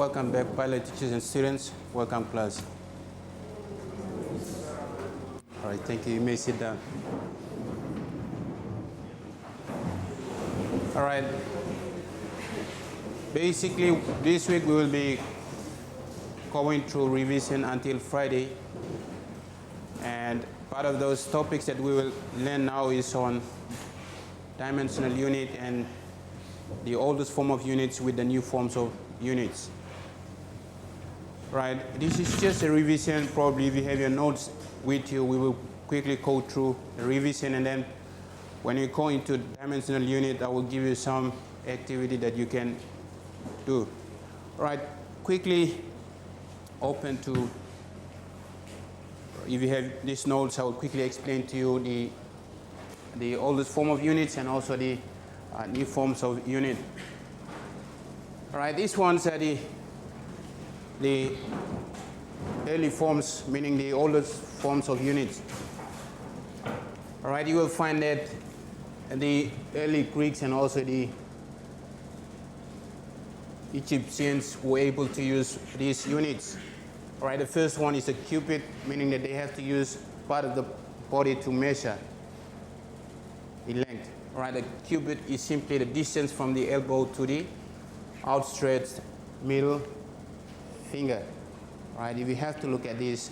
Welcome back, pilot teachers and students. Welcome, class. All right, thank you. You may sit down. All right. Basically, this week we will be going through revision until Friday. And part of those topics that we will learn now is on dimensional unit and the oldest form of units with the new forms of units. Right, this is just a revision. Probably if you have your notes with you, we will quickly go through the revision, and then when you go into dimensional unit, I will give you some activity that you can do. Right, quickly open to, if you have these notes, I will quickly explain to you the oldest form of units and also the new forms of unit. All right, these ones are the early forms, meaning the oldest forms of units. All right, you will find that the early Greeks and also the Egyptians were able to use these units. All right, the first one is a cubit, meaning that they have to use part of the body to measure the length. All right, a cubit is simply the distance from the elbow to the outstretched middle finger. Right, if you have to look at this,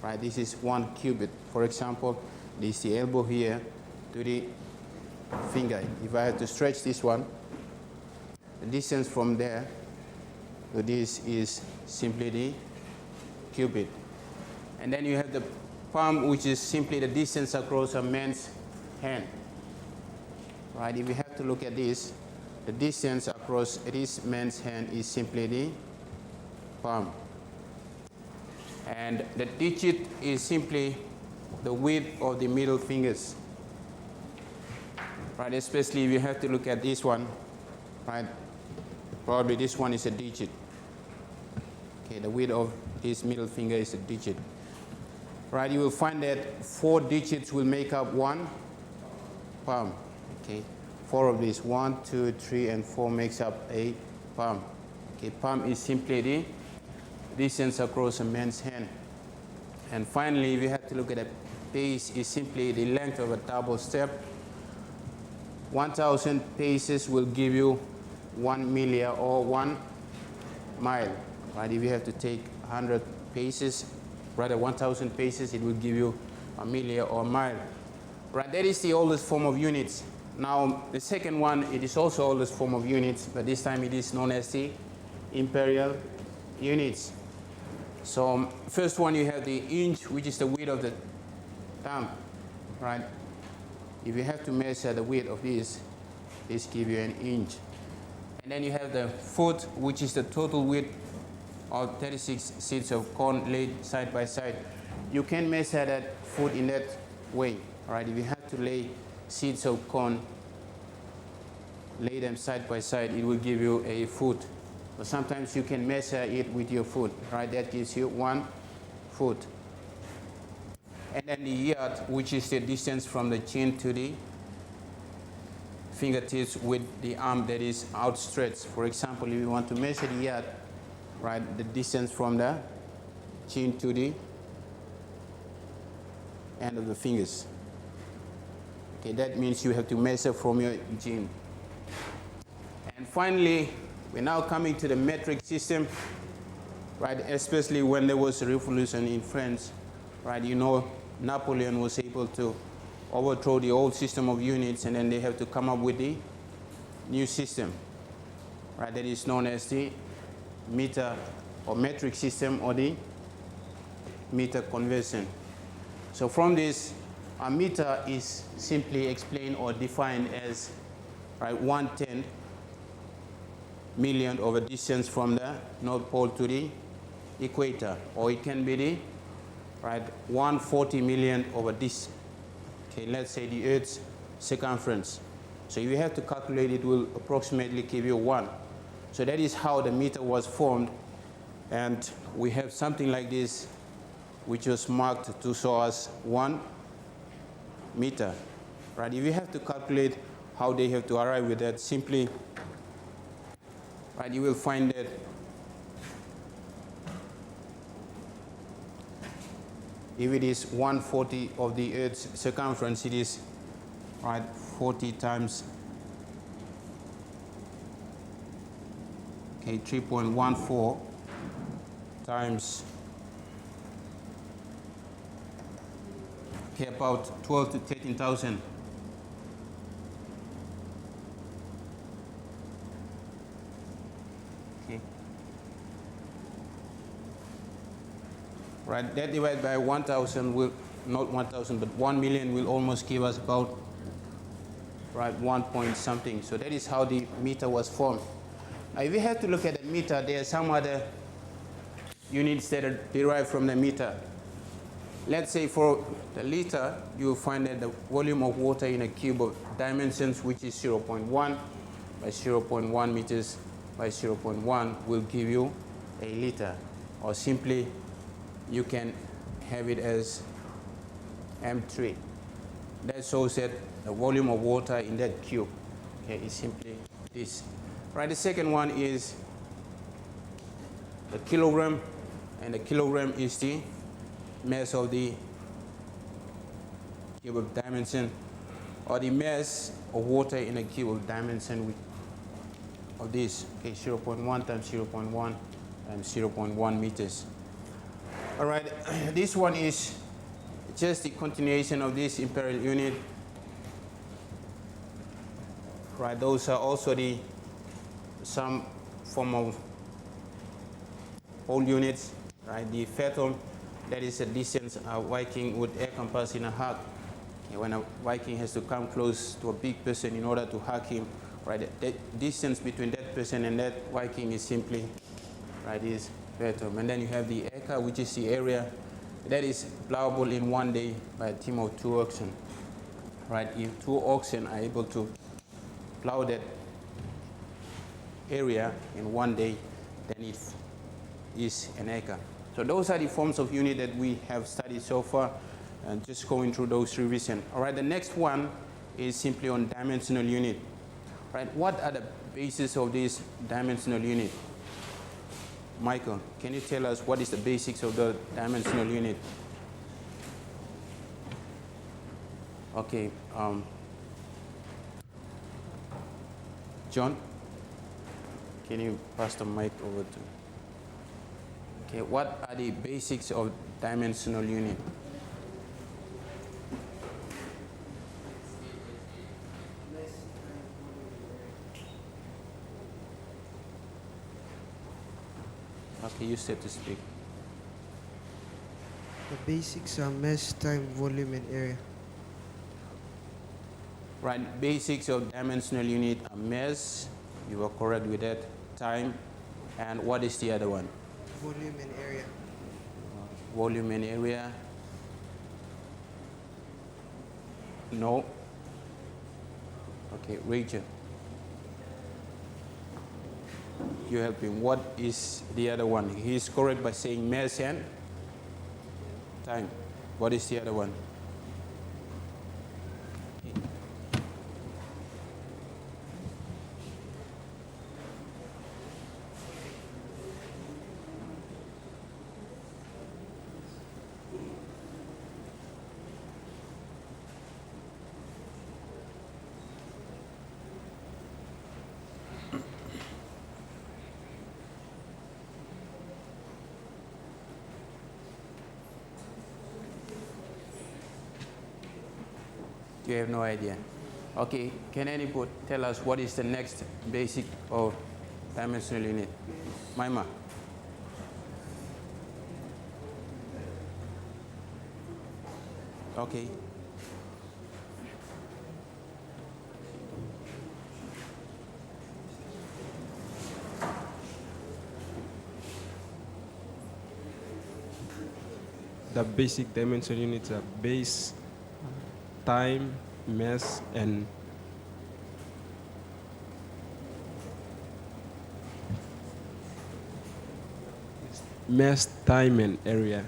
right, this is 1 cubit. For example, this is the elbow here to the finger. If I have to stretch this one, the distance from there to this is simply the cubit. And then you have the palm, which is simply the distance across a man's hand. Right, if you have to look at this, the distance across this man's hand is simply the palm. And the digit is simply the width of the middle fingers. Right, especially if you have to look at this one, right, probably this one is a digit. Okay, the width of this middle finger is a digit. Right, you will find that 4 digits will make up 1 palm. Okay, 4 of these, 1, 2, 3, and 4 makes up a palm. Okay, palm is simply the distance across a man's hand. And finally, if you have to look at the pace, is simply the length of a double step. 1,000 paces will give you 1 millia or 1 mile. Right? If you have to take 100 paces, rather 1,000 paces, it will give you a millia or a mile. Right? That is the oldest form of units. Now, the second one, it is also oldest form of units, but this time it is known as the Imperial Units. So first one, you have the inch, which is the width of the thumb, right? If you have to measure the width of this gives you an inch. And then you have the foot, which is the total width of 36 seeds of corn laid side by side. You can measure that foot in that way, right? If you have to lay seeds of corn, lay them side by side, it will give you a foot. But sometimes you can measure it with your foot, right? That gives you 1 foot. And then the yard, which is the distance from the chin to the fingertips with the arm that is outstretched. For example, if you want to measure the yard, right, the distance from the chin to the end of the fingers. Okay, that means you have to measure from your chin. And finally, we're now coming to the metric system, right? Especially when there was a revolution in France, right? You know, Napoleon was able to overthrow the old system of units, and then they have to come up with the new system, right? That is known as the meter or metric system or the meter conversion. So from this, a meter is simply explained or defined as, right, 1/10 million of a distance from the North Pole to the equator, or it can be the, right, 140 million over this. Okay, let's say the Earth's circumference. So if you have to calculate, it will approximately give you 1. So that is how the meter was formed, and we have something like this, which was marked to show us 1 meter. Right? If you have to calculate how they have to arrive with that, simply, right, you will find that If it is 1/40 of the Earth's circumference, it is, right, 40 times, okay, 3.14 times, okay, about 12 to 13,000. Okay. Right, that divided by 1,000 will, not 1,000, but 1 million will almost give us about, right, 1 point something. So that is how the meter was formed. Now, if we have to look at the meter, there are some other units that are derived from the meter. Let's say for the liter, you will find that the volume of water in a cube of dimensions, which is 0.1 by 0.1 meters by 0.1, will give you a liter. Or simply, you can have it as M3. That shows that the volume of water in that cube, okay, is simply this. Right, the second one is the kilogram, and the kilogram is the mass of the cube of dimension, or the mass of water in a cube of dimension of this, okay, 0.1 times 0.1 times 0.1 meters. All right, this one is just the continuation of this imperial unit. Right, those are also the some form of whole units. Right, the fathom, that is a distance a Viking would encompass in a hug. Okay, when a Viking has to come close to a big person in order to hug him, right, that distance between that person and that Viking is simply, right, is fathom. And then you have the acre, which is the area that is plowable in 1 day by a team of 2 oxen. Right, if 2 oxen are able to plow that area in 1 day, then it is an acre. So those are the forms of unit that we have studied so far, and just going through those revision. All right, the next one is simply on dimensional unit. Right, what are the bases of this dimensional unit? Michael, can you tell us what is the basics of the dimensional unit? Okay, John, can you pass the mic over to? Okay, what are the basics of dimensional unit? Okay, you said to speak. The basics are mass, time, volume, and area. Right, basics of dimensional unit are mass, you were correct with that, time, and what is the other one? Volume and area. Volume and area. No. Okay, region. You help him. What is the other one? He is correct by saying mass and time. What is the other one? You have no idea. Okay, can anybody tell us what is the next basic of dimensional unit? Maima. Okay. The basic dimensional units are base, time, mass, and mass, time, and area.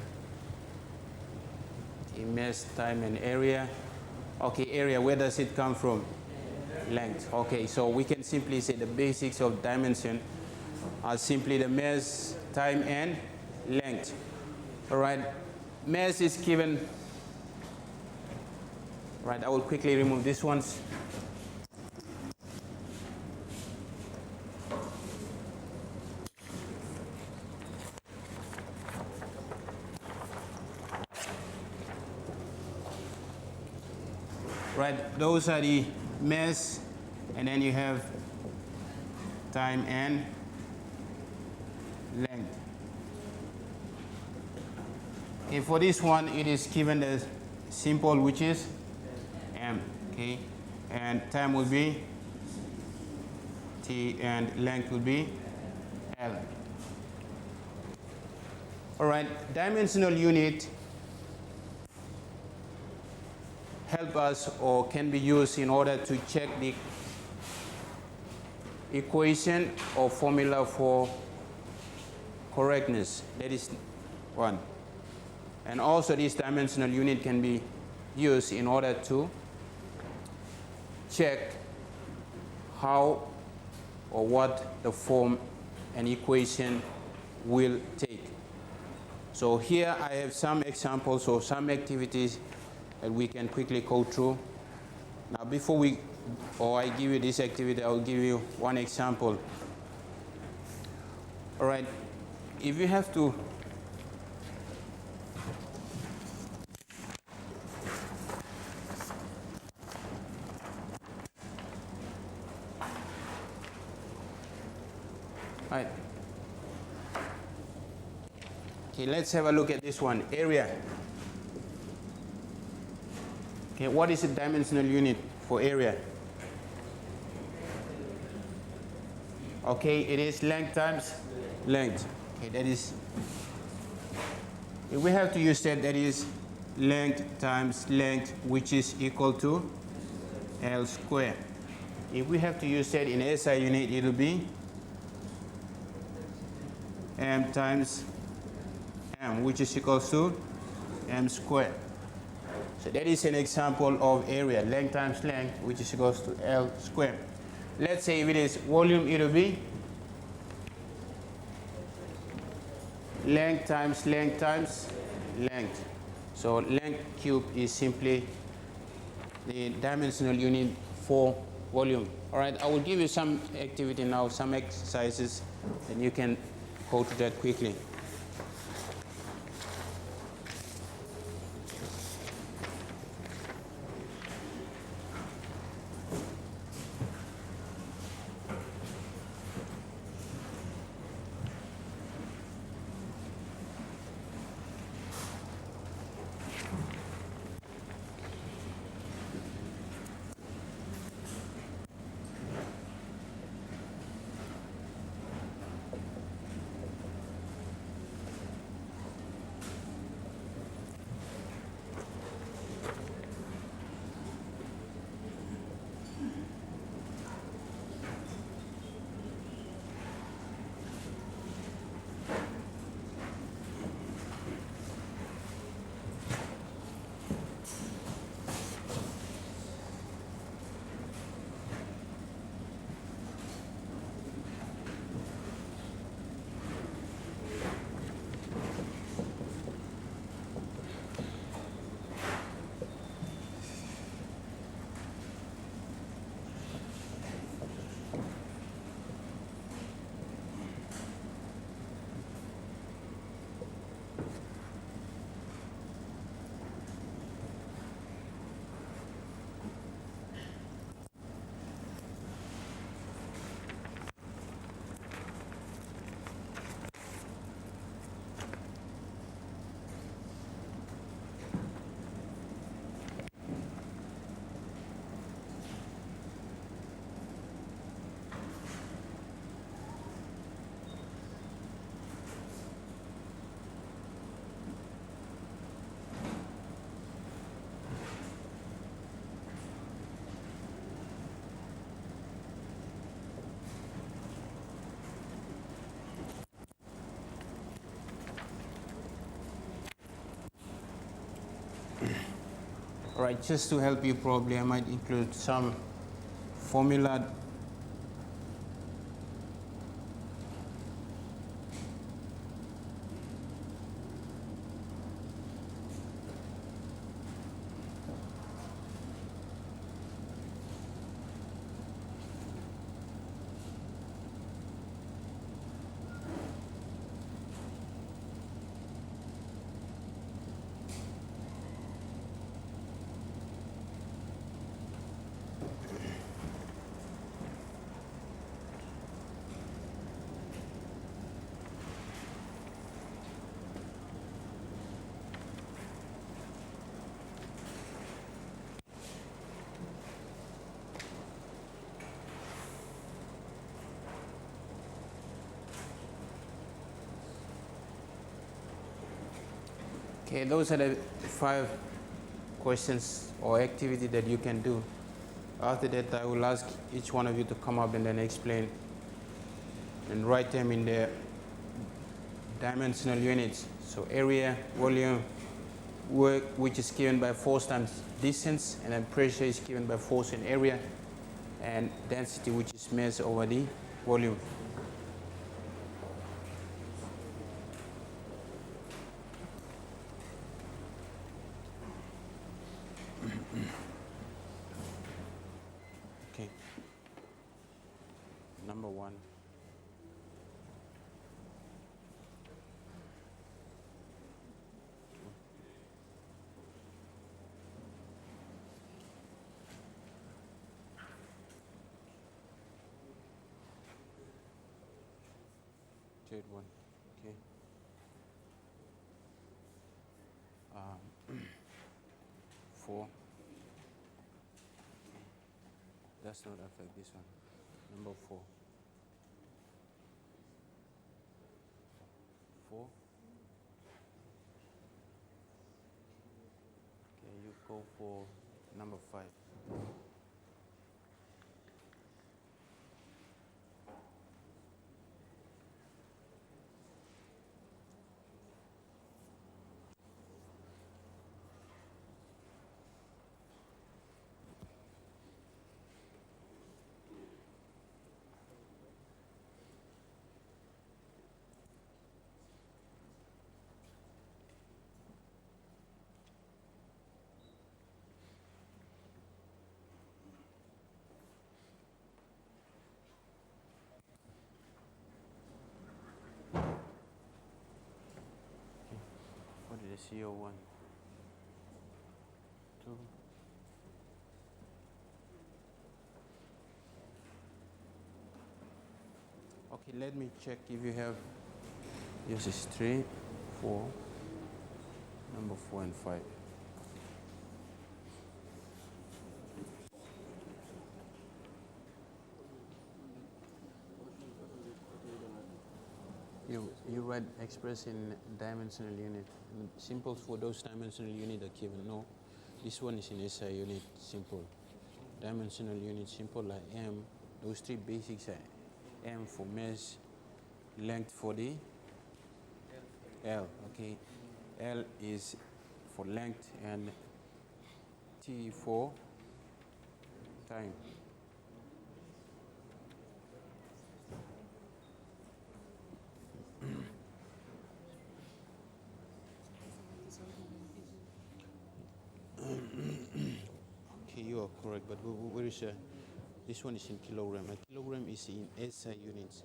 Mass, time, and area. Okay, area, where does it come from? Length. Okay, so we can simply say the basics of dimension are simply the mass, time, and length. All right. mass is given, right, I will quickly remove these ones. Right, those are the mass, and then you have time and length. Okay, for this one, it is given as simple, which is m. Okay, and time will be t, and length will be l. All right, dimensional unit help us or can be used in order to check the equation or formula for correctness. That is one. And also this dimensional unit can be used in order to check how or what the form an equation will take. So here I have some examples or some activities that we can quickly go through. Now before I give you this activity, I will give you one example. All right, if you have to right. Okay, let's have a look at this one, area. Okay, what is the dimensional unit for area? Okay, it is length times length. Okay, that is, if we have to use that, that is length times length, which is equal to L squared. If we have to use that in SI unit, it will be M times M, which is equals to M squared. So that is an example of area, length times length, which is equals to L squared. Let's say if it is volume, it will be length times length times length. So length cube is simply the dimensional unit for volume. All right, I will give you some activity now, some exercises, and you can go to that quickly. All right, just to help you probably, I might include some formula. Okay, those are the 5 questions or activity that you can do. After that, I will ask each one of you to come up and then explain and write them in the dimensional units. So area, volume, work, which is given by force times distance, and then pressure is given by force in area, and density, which is mass over the volume. Okay. Number 1. Third one. Okay. 4. Does not affect this one. Number 4. 4. Okay, you go for number 5. What did I see? 1, 2. Okay, let me check if you have. Yes, it's 3, 4, number 4 and 5. You write express in dimensional unit. And simple for those dimensional unit are given. No, this one is in SI unit, simple. Dimensional unit, simple like M. Those 3 basics are M for mass, length for the L. Okay, L is for length and T for time. Okay, you are correct, but where is this one is in kilogram. A kilogram is in SI units.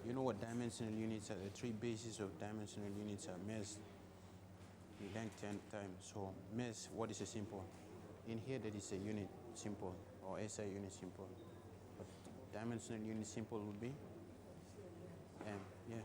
You know what dimensional units are? The 3 bases of dimensional units are mass, length, and time. So mass, what is a simple? In here, that is a unit simple or SI unit simple. But dimensional unit simple would be M. Yeah.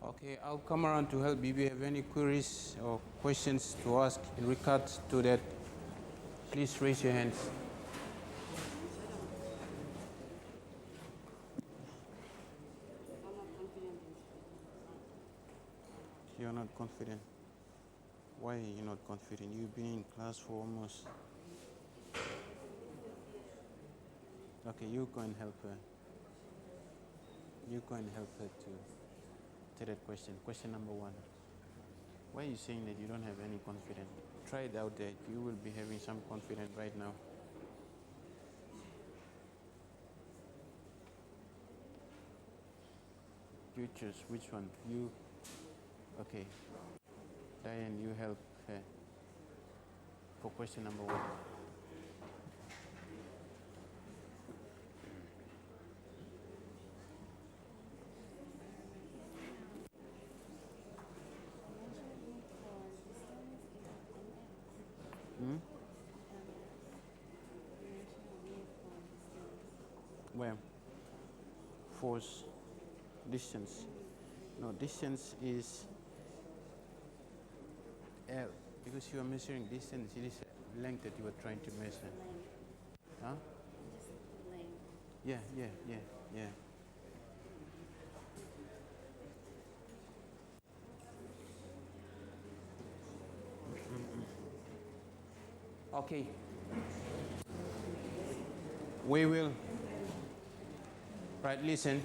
Okay, I'll come around to help. If you have any queries or questions to ask in regards to that, please raise your hands. You're not confident. Why are you not confident? You've been in class for almost. Okay, you go and help her. You go and help her to that question. Question number 1. Why are you saying that you don't have any confidence? Try it out there. You will be having some confidence right now. You choose which one. You. Okay. Diane, you help her for question number 1. Where? Force, distance. No, distance is L. Because you are measuring distance, it is length that you are trying to measure. Huh? Yeah. Okay. We will, right, listen.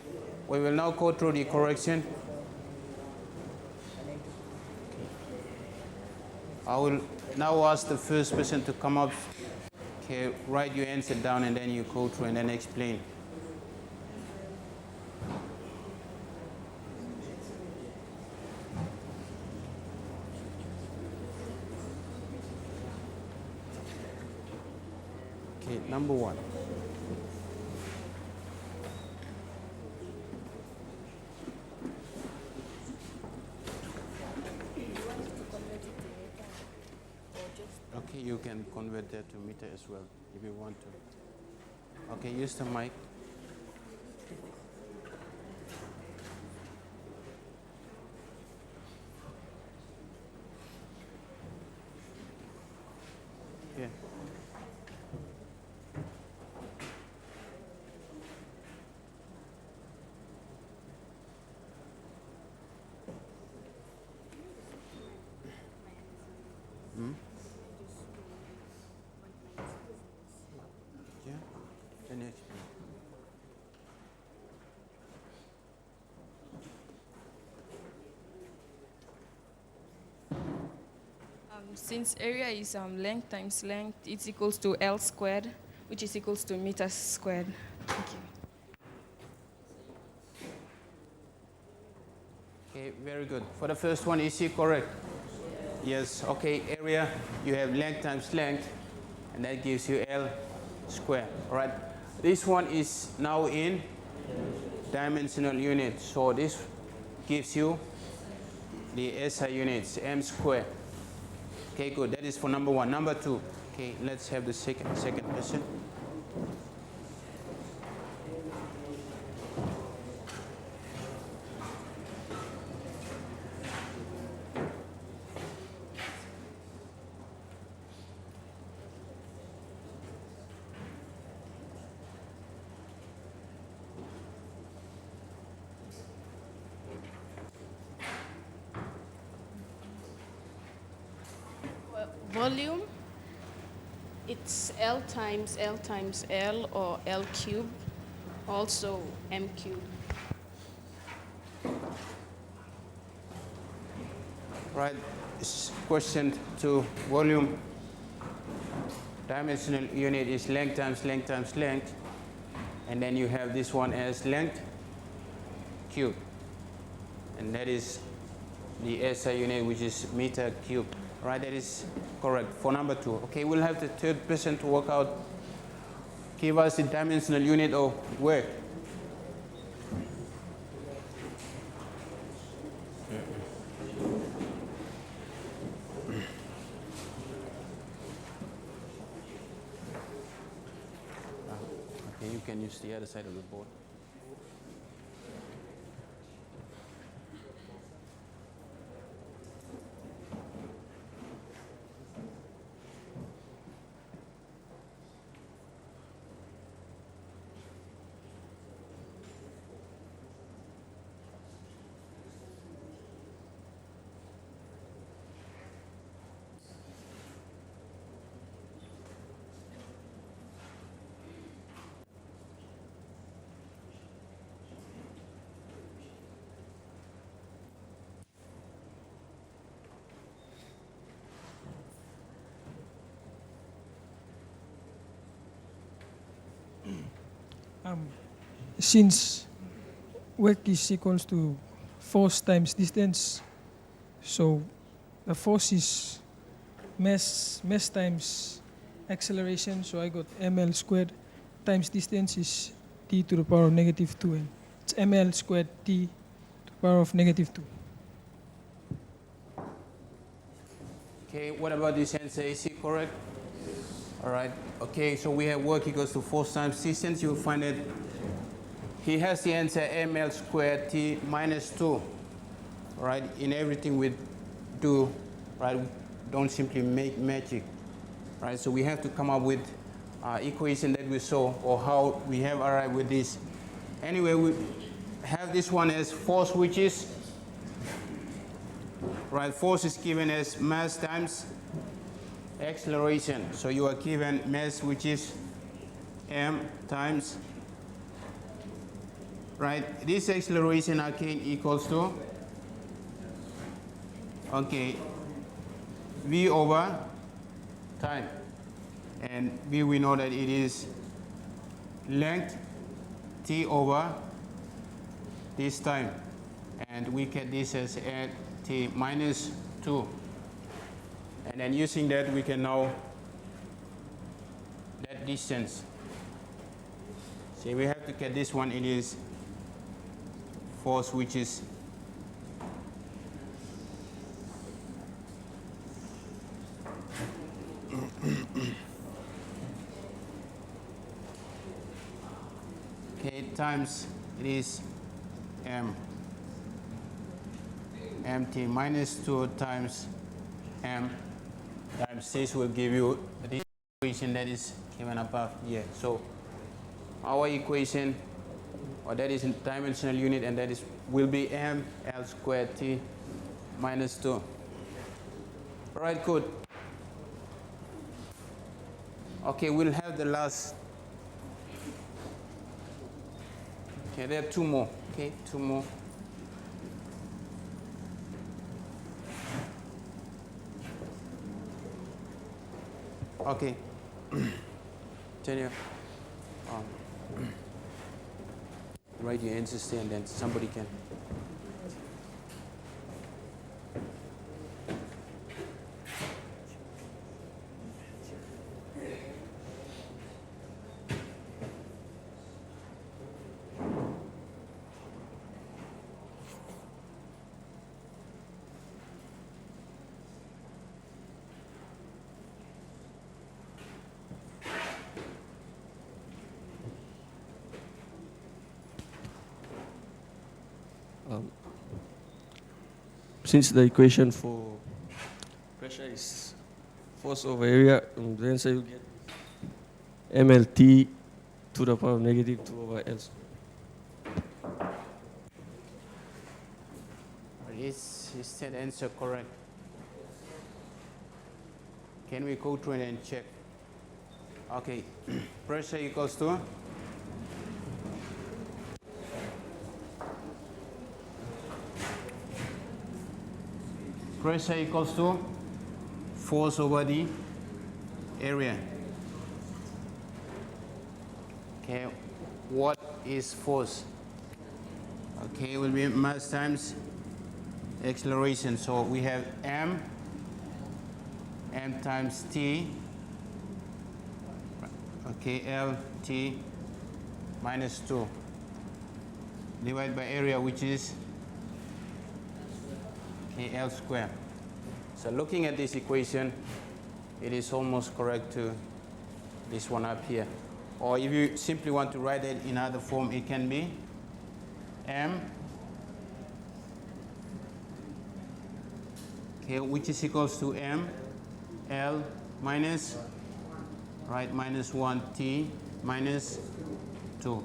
We will now go through the correction. I will now ask the first person to come up. Okay, write your answer down and then you go through and then explain. Okay, number 1. Okay, you can convert that to meter as well if you want to. Okay, use the mic. Yeah. Yeah. Then you explain. Since area is length times length, it's equals to L squared, which is equals to meters squared. Thank you. Okay, very good. For the first one, is he correct? Yes. Okay, area, you have length times length, and that gives you L squared. All right. This one is now in dimensional units. So this gives you the SI units, M squared. Okay, good. That is for number 1. Number 2. Okay, let's have the second question. Volume, it's L times L or L cube, also M cube. Right. Question 2. Volume. Dimensional unit is length times length times length. And then you have this one as length cube. And that is the SI unit, which is meter cube. Right, that is correct for number 2. Okay, we'll have the third person to work out. Give us the dimensional unit of work. Okay, you can use the other side of the board. Since work is equals to force times distance, so the force is mass times acceleration, so I got ml squared times distance is t to the power of negative 2, and it's ml squared t to the power of negative 2. Okay, what about this answer? Is it correct? All right. Okay, so we have work equals to force times distance. You'll find that he has the answer ml squared t minus 2. All right, in everything we do, right, we don't simply make magic. Right, so we have to come up with equation that we saw, or how we have arrived with this. Anyway, we have this one as force, which is, right, force is given as mass times acceleration. So you are given mass, which is m times, right, this acceleration again equals to, okay, v over time. And v, we know that it is length t over this time. And we get this as t minus 2. And then using that, we can know that distance. See, we have to get this one. It is force, which is okay, times it is mt minus 2 times m times this will give you the equation that is given above here. So our equation, or that is in dimensional unit, and that is will be m l squared t minus 2. All right, good. Okay, we'll have the last. Okay, there are two more. Okay, two more. Okay. Tell you, write your answers there, and then somebody can. Since the equation for pressure is force over area, the answer you get mlt to the power of negative 2 over L. Is that answer correct? Can we go through it and check? Okay, pressure equals to force over the area. Okay, what is force? Okay, it will be mass times acceleration. So we have m times t, okay, l t minus 2 divided by area, which is L squared. So looking at this equation, it is almost correct to this one up here. Or if you simply want to write it in other form, it can be m, okay, which is equals to m L minus, right, minus 1 t minus 2.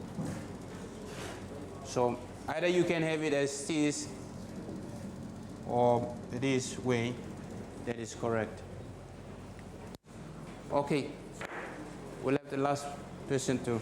So either you can have it as this, or this way. That is correct. Okay, we'll have the last person to.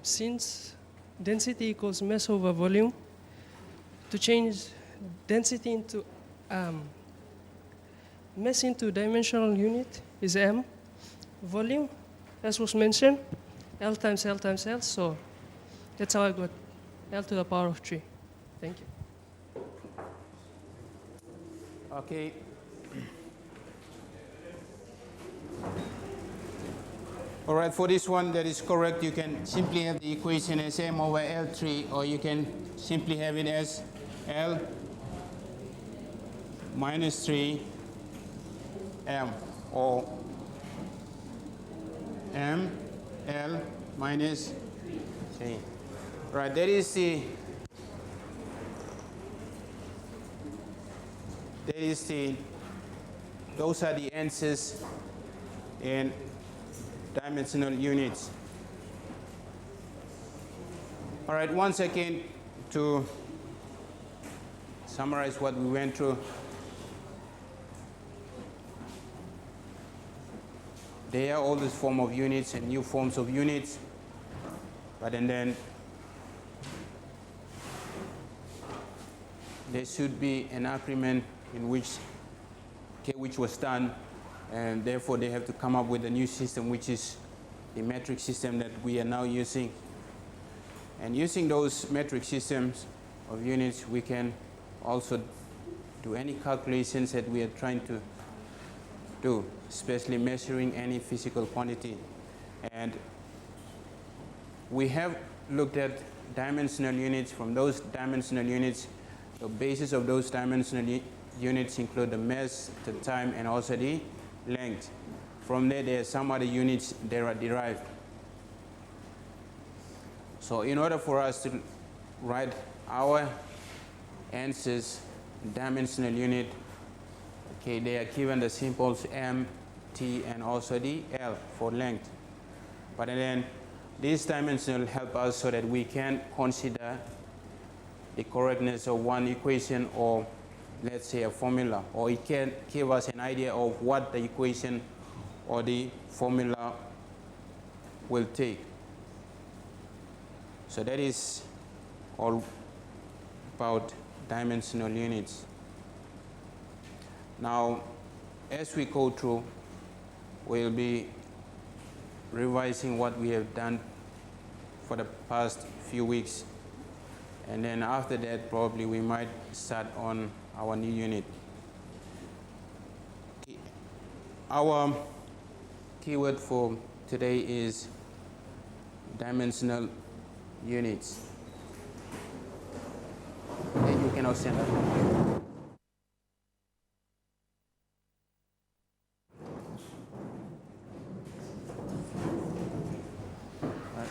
Since density equals mass over volume, to change density into mass into dimensional unit is m. Volume, as was mentioned, L times L times L. So that's how I got L to the power of 3. Thank you. Okay. All right, for this one, that is correct. You can simply have the equation as m over L3, or you can simply have it as L minus 3 m, or m L minus 3. Right, those are the answers in dimensional units. All right, once again, to summarize what we went through, there are all these forms of units and new forms of units, but and then there should be an agreement in which was done, and therefore they have to come up with a new system, which is the metric system that we are now using. And using those metric systems of units, we can also do any calculations that we are trying to do, especially measuring any physical quantity. And we have looked at dimensional units. From those dimensional units, the basis of those dimensional units include the mass, the time, and also the length. From there are some other units that are derived. So in order for us to write our answers in dimensional unit, okay, they are given the symbols m, t, and also the l for length. But then these dimensional help us so that we can consider the correctness of one equation, or let's say a formula, or it can give us an idea of what the equation or the formula will take. So that is all about dimensional units. Now, as we go through, we'll be revising what we have done for the past few weeks. And then after that, probably we might start on our new unit. Our keyword for today is dimensional units. And you can now stand up.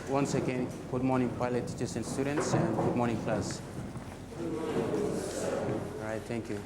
Once again, good morning, pilot teachers and students, and good morning, class. All right, thank you.